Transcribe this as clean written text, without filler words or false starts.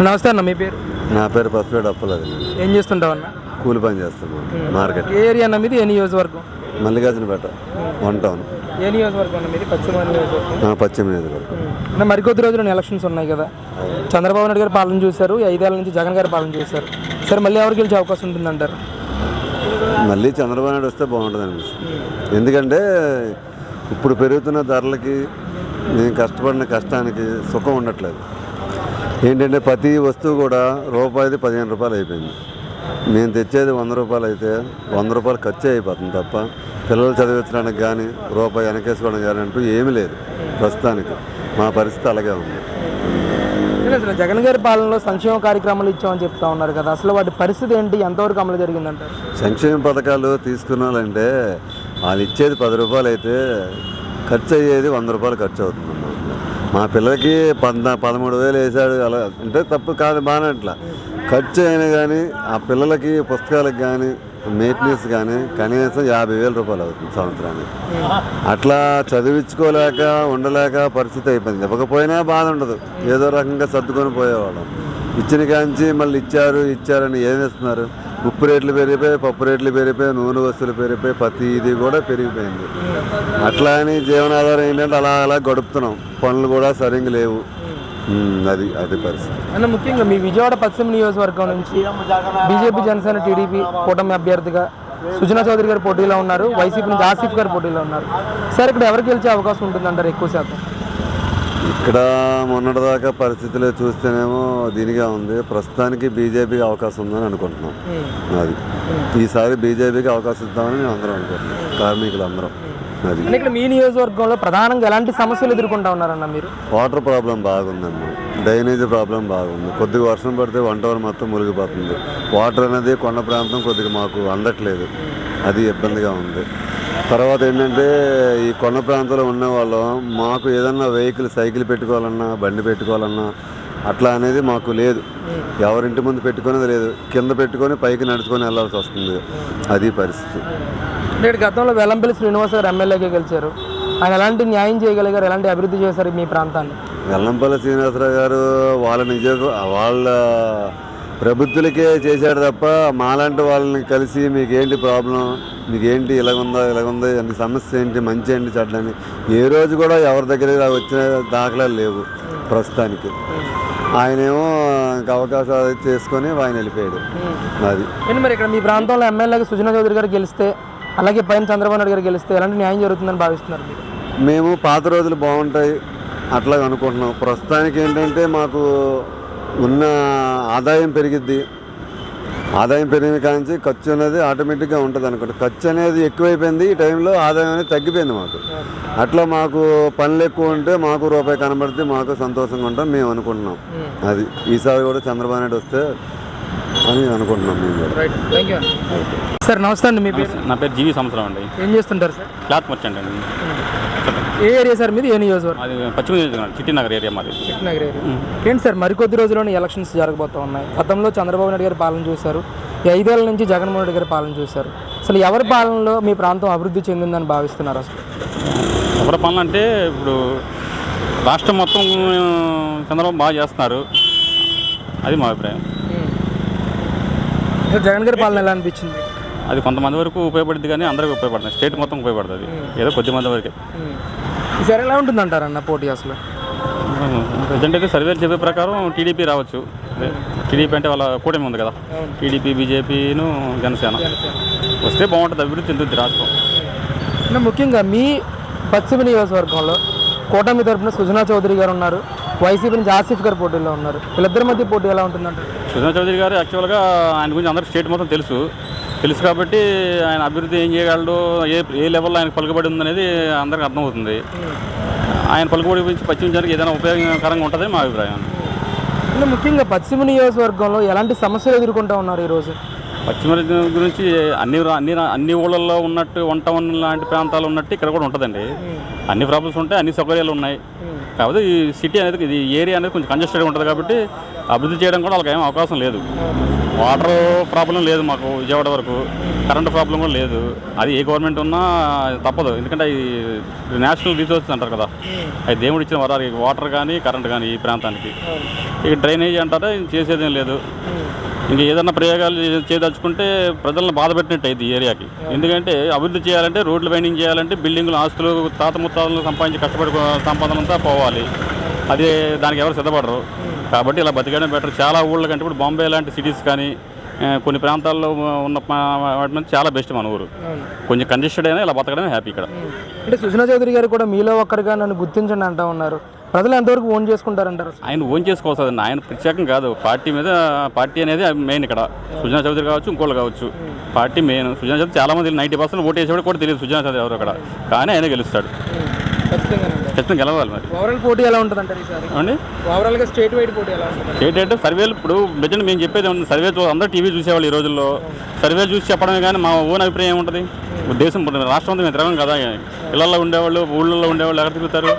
నమస్తే అన్న, మీ పేరు? నా పేరు పసుపేట అప్పలేదు. ఏం చేస్తుంటావు అన్న? కూలి పని చేస్తున్నాను మార్కెట్. ఏ ఏరియా అన్న మీది? ఏ నియోజకవర్గం? మల్లికార్జునపేట 1 టౌన్. ఏ నియోజకవర్గం అన్న మీది? పశ్చిమ నియోజకవర్గం. పశ్చిమ నియోజకవర్గం. అన్న, మరికొద్ది రోజులు ఎలక్షన్స్ ఉన్నాయి కదా. చంద్రబాబు నాయుడు గారు పాలన చూశారు, 5 ఏళ్ల నుంచి జగన్ గారు పాలన చూశారు. సరే, మళ్ళీ ఎవరికి గెలిచే అవకాశం ఉంటుందంటారు? మళ్ళీ చంద్రబాబు నాయుడు వస్తే బాగుంటుంది అనిపిస్తుంది. ఎందుకంటే ఇప్పుడు పెరుగుతున్న ధరలకి నేను కష్టపడిన కష్టానికి సుఖం ఉండట్లేదు. ఏంటంటే ప్రతి వస్తువు కూడా రూపాయిది 15 రూపాయలు అయిపోయింది. నేను తెచ్చేది 100 రూపాయలు అయితే 100 రూపాయలు ఖర్చు అయిపోతుంది తప్ప పిల్లలు చదివించడానికి కానీ రూపాయి వెనకేసుకోవడం కానీ అంటూ ఏమీ లేదు. ప్రస్తుతానికి మా పరిస్థితి అలాగే ఉంది. అసలు జగన్ గారి పాలనలో సంక్షేమ కార్యక్రమాలు ఇచ్చామని చెప్తా ఉన్నారు కదా, అసలు వాటి పరిస్థితి ఏంటి? ఎంతవరకు అమలు జరిగిందంటారు? సంక్షేమ పథకాలు తీసుకున్నాలంటే వాళ్ళు ఇచ్చేది 10 రూపాయలు అయితే ఖర్చు అయ్యేది 100 రూపాయలు ఖర్చు అవుతుంది. మా పిల్లలకి 13,000 వేసాడు, అలా అంటే తప్పు కాదు, బాగానే అట్లా ఖర్చు అయినా కానీ ఆ పిల్లలకి పుస్తకాలకు కానీ మెయింటెనెన్స్ కానీ కనీసం 50,000 రూపాయలు అవుతుంది సంవత్సరానికి. అట్లా చదివించుకోలేక ఉండలేక పరిస్థితి అయిపోయింది. ఇవ్వకపోయినా బాధ ఉండదు, ఏదో రకంగా సర్దుకొని పోయేవాళ్ళం. ఇచ్చిన కాంచి మళ్ళీ ఇచ్చారని ఏమి ఇస్తున్నారు? ఉప్పు రేట్లు పెరిగిపోయి, పప్పు రేట్లు పెరిగిపోయి, నూనె వస్తువులు పెరిగిపోయి, ప్రతి ఇది కూడా పెరిగిపోయింది. అట్లా అని జీవనాధారం ఏంటంటే అలా గడుపుతున్నాం. పనులు కూడా సరిగ్గా లేవు. అది పరిస్థితి. అన్న, ముఖ్యంగా మీ విజయవాడ పశ్చిమ నియోజకవర్గం నుంచి బీజేపీ, జనసేన, టీడీపీ కూటమి అభ్యర్థిగా సుజనా చౌదరి గారు పోటీలో ఉన్నారు, వైసీపీ నుంచి ఆసిఫ్ గారు పోటీలో ఉన్నారు. సార్, ఇక్కడ ఎవరు గెలిచే అవకాశం ఉంటుందంటారు ఎక్కువ శాతం? ఇక్కడ మొన్నటిదాకా పరిస్థితులు చూస్తేనేమో దీనిగా ఉంది. ప్రస్తుతానికి బీజేపీకి అవకాశం ఉందని అనుకుంటున్నాం. అది ఈసారి బీజేపీకి అవకాశం ఇద్దామని మేము అందరం అనుకుంటున్నాం, కార్మికులు అందరం. అది ఇక్కడ మీ నియోజకవర్గంలో ప్రధానంగా ఎలాంటి సమస్యలు ఎదుర్కొంటా ఉన్నారన్న మీరు? వాటర్ ప్రాబ్లం బాగుందమ్మా, డ్రైనేజ్ ప్రాబ్లం బాగుంది. కొద్దిగా వర్షం పడితే 1 టవర్ మొత్తం మునిగిపోతుంది. వాటర్ అనేది కొండ ప్రాంతం, కొద్దిగా మాకు అందట్లేదు, అది ఇబ్బందిగా ఉంది. తర్వాత ఏంటంటే ఈ కొండ ప్రాంతంలో ఉన్న వాళ్ళు మాకు ఏదన్నా సైకిల్ పెట్టుకోవాలన్నా, బండి పెట్టుకోవాలన్నా అట్లా అనేది మాకు లేదు. ఎవరింటి ముందు పెట్టుకునేది లేదు, కింద పెట్టుకొని పైకి నడుచుకొని వెళ్ళాల్సి వస్తుంది. అది పరిస్థితి. ఇక్కడ గతంలో వెల్లంపల్లి శ్రీనివాస్ గారు ఎమ్మెల్యేగా గెలిచారు. ఆయన ఎలాంటి న్యాయం చేయగలిగారు, ఎలాంటి అభివృద్ధి చేశారు మీ ప్రాంతాన్ని? వెల్లంపల్లి శ్రీనివాసరావు గారు వాళ్ళ ప్రభుత్వులకే చేశాడు తప్ప మాలాంటి వాళ్ళని కలిసి మీకేంటి ప్రాబ్లం, మీకేంటి ఇలాగుందా అన్ని సమస్య ఏంటి, మంచి ఏంటి, చెడ్డని ఏ రోజు కూడా ఎవరి దగ్గర వచ్చిన దాఖలాలు లేవు ప్రస్తుతానికి. ఆయనేమో ఇంకా అవకాశాలు చేసుకొని ఆయన వెళ్ళిపోయాడు. అది మరి ఇక్కడ మీ ప్రాంతంలో ఎమ్మెల్యేగా సుజనా చౌదరి గారు గెలిస్తే, అలాగే పైన చంద్రబాబు నాయుడు గారు గెలిస్తే ఎలాంటి న్యాయం జరుగుతుందని భావిస్తున్నారు మీరు? మేము పాత రోజులు బాగుంటాయి అట్లా అనుకుంటున్నాం. ప్రస్తుతానికి ఏంటంటే మాకు ఉన్న ఆదాయం పెరిగిద్ది. ఆదాయం పెరిగిన కాంచి ఖర్చు అనేది ఆటోమేటిక్గా ఉంటుంది అనుకుంటా. ఖర్చు అనేది ఎక్కువైపోయింది, ఈ టైంలో ఆదాయం అనేది తగ్గిపోయింది మాకు. అట్లా మాకు పనులు ఎక్కువ ఉంటే మాకు రూపాయి కనబడితే మాకు సంతోషంగా ఉంటాం మేము అనుకుంటున్నాం. అది ఈసారి కూడా చంద్రబాబు నాయుడు వస్తే అని అనుకుంటున్నాం మేము కూడా. సార్, నమస్తే అండి, మీ పేరు? నా పేరు జీవి సంవత్సరం అండి. ఏం చేస్తుంటారు సార్? క్లాత్ మర్చెంట్ అండి. ఏ ఏరియా సార్ మీది? ఏ నియోజకవర్గం? అది పశ్చిమ నియోజకవర్గం, చిట్టినగర్ ఏరియా మాది. చిట్టినగర్ ఏరియా. ఏంటి సార్, మరికొద్ది రోజుల్లోనే ఎలక్షన్స్ జరగబోతూ ఉన్నాయి. గతంలో చంద్రబాబు నాయుడు గారి పాలన చూశారు, 5 ఏళ్ల నుంచి జగన్మోహన్ రెడ్డి గారి పాలన చూశారు. అసలు ఎవరి పాలనలో మీ ప్రాంతం అభివృద్ధి చెందిందని భావిస్తున్నారు? అసలు ఎవరి పాలన అంటే ఇప్పుడు రాష్ట్రం మొత్తం చంద్రబాబు బాగా చేస్తున్నారు, అది మా అభిప్రాయం. జగన్ గారి పాలన ఎలా అనిపించింది? అది కొంతమంది వరకు ఉపయోగపడుతుంది కానీ అందరికీ ఉపయోగపడుతుంది, స్టేట్ మొత్తం ఉపయోగపడుతుంది, ఏదో కొద్దిమంది వరకే. ఈసారి ఎలా ఉంటుందంటారన్న పోటీ? అసలు ప్రజెంట్ అయితే సర్వేలు చెప్పే ప్రకారం టీడీపీ రావచ్చు. టీడీపీ అంటే వాళ్ళ కూటమి ఉంది కదా, టీడీపీ, బీజేపీను, జనసేన వస్తే బాగుంటుంది, అభివృద్ధి చెందుతుంది రాష్ట్రం. ముఖ్యంగా మీ పశ్చిమ నియోజకవర్గంలో కూటమి తరఫున సుజనా చౌదరి గారు ఉన్నారు, వైసీపీ నుంచి ఆసిఫ్ గారు పోటీలో ఉన్నారు. వీళ్ళిద్దరి మధ్య పోటీ ఎలా ఉంటుందంటారు? సుజనా చౌదరి గారు యాక్చువల్గా ఆయన గురించి అందరికీ స్టేట్ మొత్తం తెలుసు కాబట్టి ఆయన అభివృద్ధి ఏం చేయగలడు, ఏ లెవెల్లో ఆయన పలుకుబడి ఉందనేది అందరికీ అర్థమవుతుంది. ఆయన పలుకుబడి గురించి పశ్చిమ జనానికి ఏదైనా ఉపయోగకరంగా ఉంటుందని మా అభిప్రాయం. ముఖ్యంగా పశ్చిమ నియోజకవర్గంలో ఎలాంటి సమస్యలు ఎదుర్కొంటూ ఉన్నారు ఈరోజు? పశ్చిమ గురించి అన్ని ఊళ్ళల్లో ఉన్నట్టు 1 టౌన్ లాంటి ప్రాంతాలు ఉన్నట్టు ఇక్కడ కూడా ఉంటుందండి. అన్ని ప్రాబ్లమ్స్ ఉంటాయి, అన్ని సౌకర్యాలు ఉన్నాయి. కాకపోతే ఈ సిటీ అనేది, ఇది ఏరియా అనేది కొంచెం కంజెస్టెడ్గా ఉంటుంది కాబట్టి అభివృద్ధి చేయడం కూడా వాళ్ళకి ఏం అవకాశం లేదు. వాటర్ ప్రాబ్లం లేదు మాకు విజయవాడ వరకు, కరెంటు ప్రాబ్లం కూడా లేదు. అది ఏ గవర్నమెంట్ ఉన్నా తప్పదు, ఎందుకంటే ఈ నేషనల్ రిసోర్సెస్ అంటారు కదా, అది దేవుడు ఇచ్చిన వరాలు. వాటర్ కానీ కరెంట్ కానీ ఈ ప్రాంతానికి. ఇక డ్రైనేజ్ అంటారా చేసేదేం లేదు. ఇంక ఏదన్నా ప్రయోగాలు చేయదలుచుకుంటే ప్రజలను బాధ పెట్టినట్టు అయింది ఈ ఏరియాకి. ఎందుకంటే అభివృద్ధి చేయాలంటే, రోడ్లు వైండింగ్ చేయాలంటే, బిల్డింగులు, ఆస్తులు, తాత ముత్తాలను సంపాదించి కష్టపడి సంపాదనంతా పోవాలి. అది దానికి ఎవరు సిద్ధపడరు. కాబట్టి ఇలా బతికడం బెటర్. చాలా ఊళ్ళ కంటే ఇప్పుడు బాంబే లాంటి సిటీస్ కానీ కొన్ని ప్రాంతాల్లో ఉన్న వాటి మీద చాలా బెస్ట్ మన ఊరు. కొంచెం కంజెస్టెడ్ అయినా ఇలా బతకడమే హ్యాపీ ఇక్కడ. అంటే సుజనా చౌదరి గారు కూడా మీలో ఒక్కరిగా నన్ను గుర్తించండి అంటూ ఉన్నారు. ప్రజలు ఎంతవరకు ఓన్ చేసుకుంటారంటారు? ఆయన ఓన్ చేసుకోవాల్సింది, ఆయన ప్రత్యేకం కాదు. పార్టీ అనేది మెయిన్ ఇక్కడ. సుజనా చౌదరి కావచ్చు, ఇంకోళ్ళు కావచ్చు, పార్టీ మెయిన్. సుజనా చౌదరి చాలా మంది 90% ఓటు వేసేవాడు కూడా తెలియదు సుజనా చౌదరి ఎవరు అక్కడ, కానీ ఆయన గెలుస్తాడు. ఖచ్చితంగా గెలవాలి. మరి ఓవరాల్ పోటీ ఎలా ఉంటుంది అంటారు ఈసారి? అండి ఓవరాల్గా స్టేట్ వైడ్ పోటీ ఎలా ఉంటుంది? స్టేట్ అంటే సర్వేలు ఇప్పుడు మెజారిటీ మేము చెప్పేది ఉంది. సర్వే అందరూ టీవీ చూసేవాళ్ళు ఈ రోజుల్లో. సర్వే చూసి చెప్పడమే కానీ మా ఓన్ అభిప్రాయం ఏముంటుంది? దేశం రాష్ట్రం అంతా మేము తిరగం కదా. ఇళ్లలో ఉండేవాళ్ళు, ఊళ్ళల్లో ఉండేవాళ్ళు ఎక్కడ తిరుగుతారు?